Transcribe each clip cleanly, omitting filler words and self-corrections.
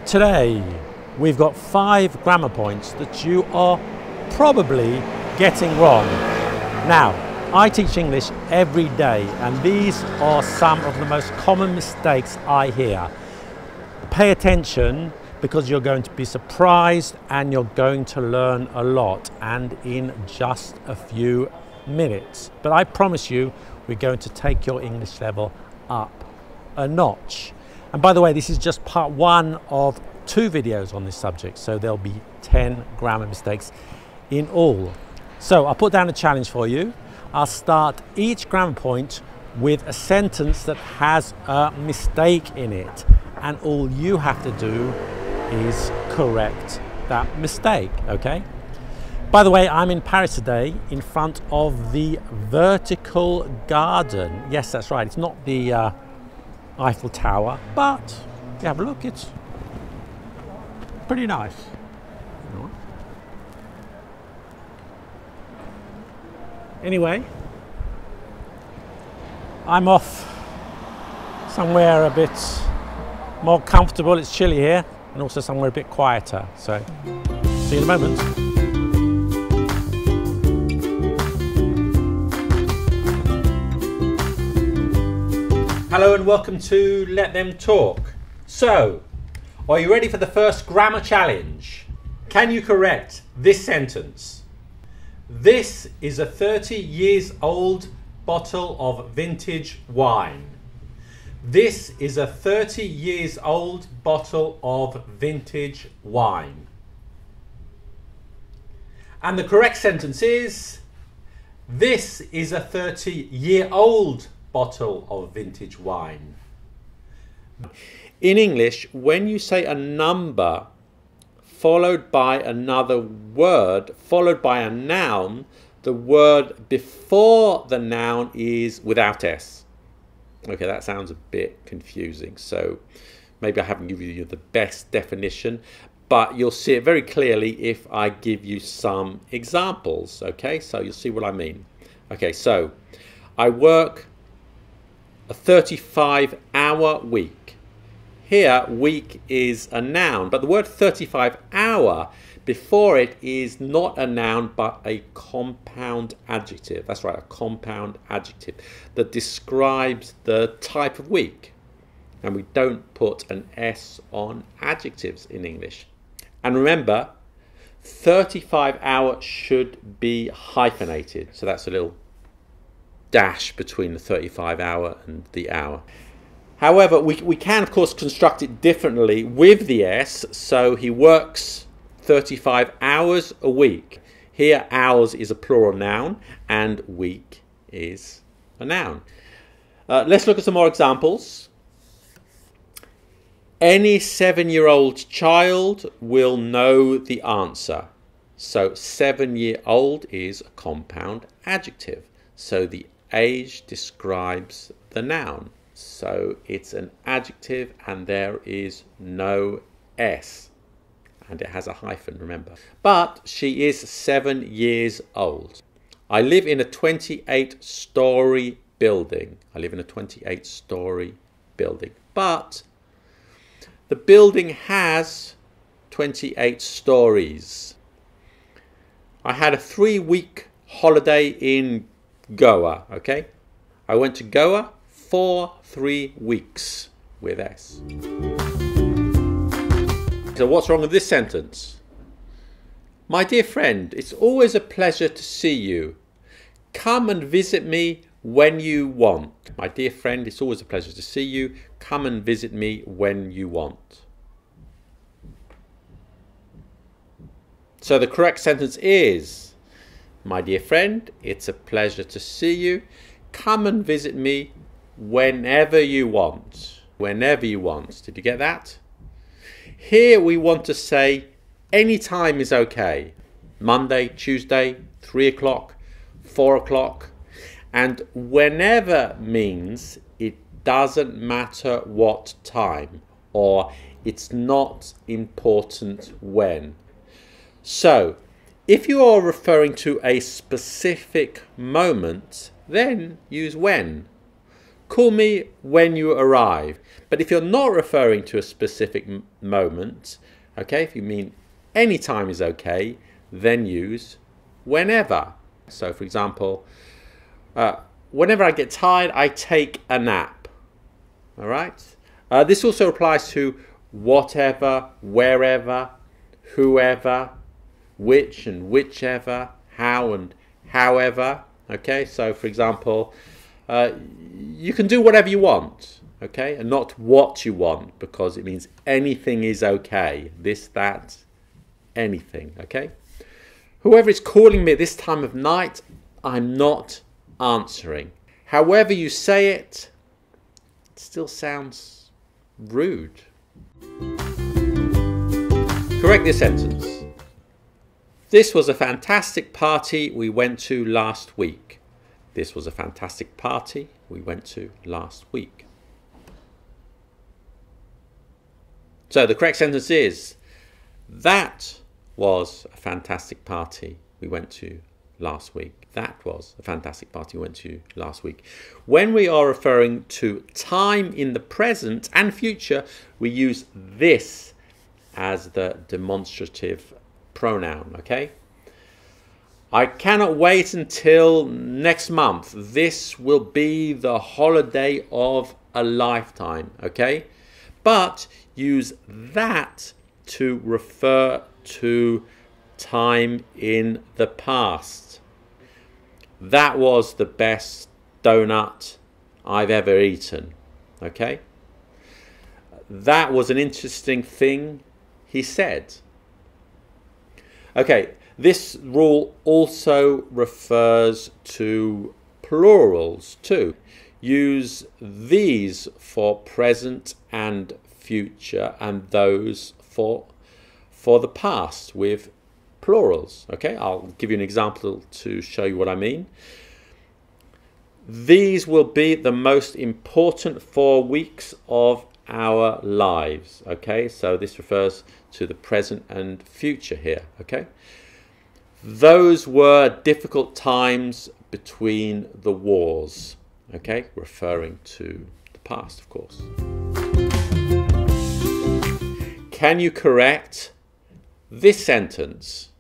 Today we've got 5 grammar points that you are probably getting wrong. Now, I teach English every day and these are some of the most common mistakes I hear. Pay attention because you're going to be surprised and you're going to learn a lot, and in just a few minutes. But I promise you, we're going to take your English level up a notch. And by the way, this is just part 1 of 2 videos on this subject, so there'll be 10 grammar mistakes in all. So I'll put down a challenge for you. I'll start each grammar point with a sentence that has a mistake in it, and all you have to do is correct that mistake, okay? By the way, I'm in Paris today in front of the vertical garden. Yes, that's right, it's not the Eiffel Tower, but if you have a look, it's pretty nice. Anyway, I'm off somewhere a bit more comfortable. It's chilly here, and also somewhere a bit quieter. So, see you in a moment. Hello and welcome to Let Them Talk. So, are you ready for the first grammar challenge? Can you correct this sentence? This is a 30 years old bottle of vintage wine. This is a 30 years old bottle of vintage wine. And the correct sentence is, this is a 30-year-old bottle of vintage wine. In English, when you say a number followed by another word, followed by a noun, the word before the noun is without S. Okay, that sounds a bit confusing, so maybe I haven't given you the best definition, but you'll see it very clearly if I give you some examples, okay? So you'll see what I mean. Okay, so I work a 35-hour week. Here, week is a noun, but the word 35-hour before it is not a noun but a compound adjective. That's right, a compound adjective that describes the type of week. And we don't put an S on adjectives in English. And remember, 35-hour should be hyphenated. So that's a little dash between the 35-hour and the hour. However, we can of course construct it differently with the S. So he works 35 hours a week. Here, hours is a plural noun and week is a noun. Let's look at some more examples. Any 7-year-old child will know the answer. So 7-year-old is a compound adjective. So the age describes the noun. So it's an adjective and there is no S. And it has a hyphen, remember. But she is 7 years old. I live in a 28-story building. I live in a 28-story building. But the building has 28 stories. I had a 3-week holiday in Goa, okay? I went to Goa for 3 weeks with S. So what's wrong with this sentence? My dear friend, it's always a pleasure to see you. Come and visit me when you want. My dear friend, it's always a pleasure to see you. Come and visit me when you want. So the correct sentence is, my dear friend, it's a pleasure to see you. Come and visit me whenever you want. Whenever you want. Did you get that? Here we want to say any time is okay. Monday, Tuesday, 3 o'clock, 4 o'clock. And whenever means it doesn't matter what time, or it's not important when. So if you are referring to a specific moment, then use when. call me when you arrive. But if you're not referring to a specific moment, okay, if you mean any time is okay, then use whenever. So for example, whenever I get tired, I take a nap. All right. This also applies to whatever, wherever, whoever, which and whichever, how and however. Okay, so for example, you can do whatever you want, okay, and not what you want, because it means anything is okay. This, that, anything, okay. Whoever is calling me at this time of night, I'm not answering. However you say it, it still sounds rude. Correct this sentence. This was a fantastic party we went to last week. This was a fantastic party we went to last week. So the correct sentence is, that was a fantastic party we went to last week. That was a fantastic party we went to last week. When we are referring to time in the present and future, we use this as the demonstrative pronoun, okay? I cannot wait until next month. This will be the holiday of a lifetime, okay? But use that to refer to time in the past. That was the best donut I've ever eaten, okay? That was an interesting thing he said. Okay, this rule also refers to plurals too. Use these for present and future, and those for the past with plurals. Okay, I'll give you an example to show you what I mean. These will be the most important 4 weeks of our lives. Okay, so this refers to the present and future here. Okay, those were difficult times between the wars. Okay, referring to the past, of course. Can you correct this sentence?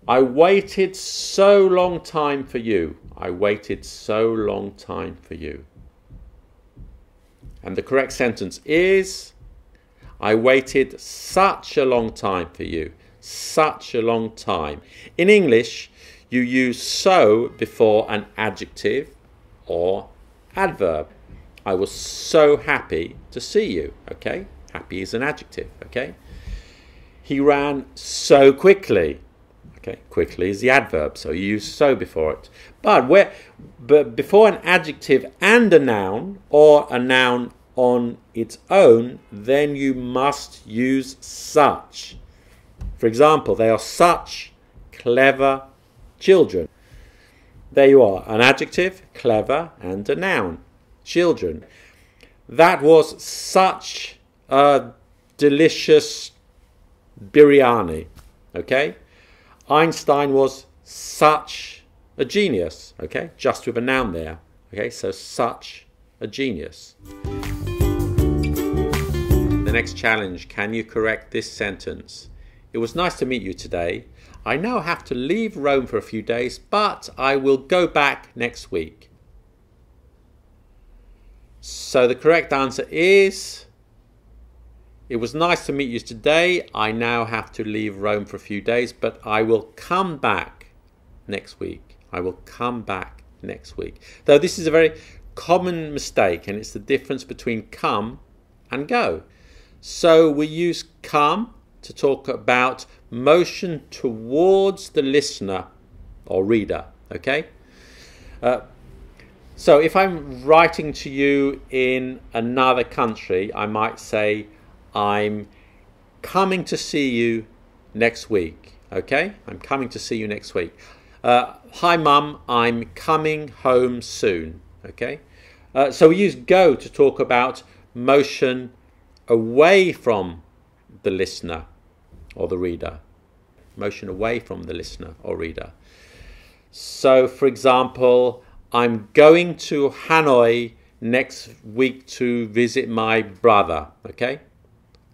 I waited so long time for you. I waited so long time for you. And the correct sentence is, I waited such a long time for you. Such a long time. In English, you use so before an adjective or adverb. I was so happy to see you. Okay, happy is an adjective. Okay, he ran so quickly. Okay, quickly is the adverb, so you use so before it. But before an adjective and a noun, or a noun on its own, then you must use such. For example, they are such clever children. There you are, an adjective, clever, and a noun, children. That was such a delicious biryani. Okay, Einstein was such a genius. Okay, just with a noun there. Okay, so such a genius. The next challenge, can you correct this sentence? It was nice to meet you today. I now have to leave Rome for a few days, but I will go back next week. So the correct answer is, it was nice to meet you today. I now have to leave Rome for a few days, but I will come back next week. I will come back next week. Though this is a very common mistake, and it's the difference between come and go. So we use come to talk about motion towards the listener or reader. Okay? So if I'm writing to you in another country, I might say, I'm coming to see you next week. Okay? I'm coming to see you next week. Hi Mum, I'm coming home soon. Okay? So we use go to talk about motion away from the listener or the reader. Motion away from the listener or reader. So for example, I'm going to Hanoi next week to visit my brother, okay?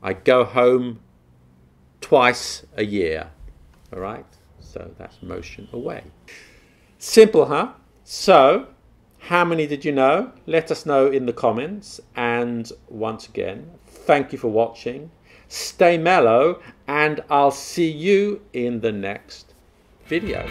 I go home twice a year, all right? So that's motion away. Simple, huh? So, how many did you know? Let us know in the comments. And once again, thank you for watching. Stay mellow, and I'll see you in the next video.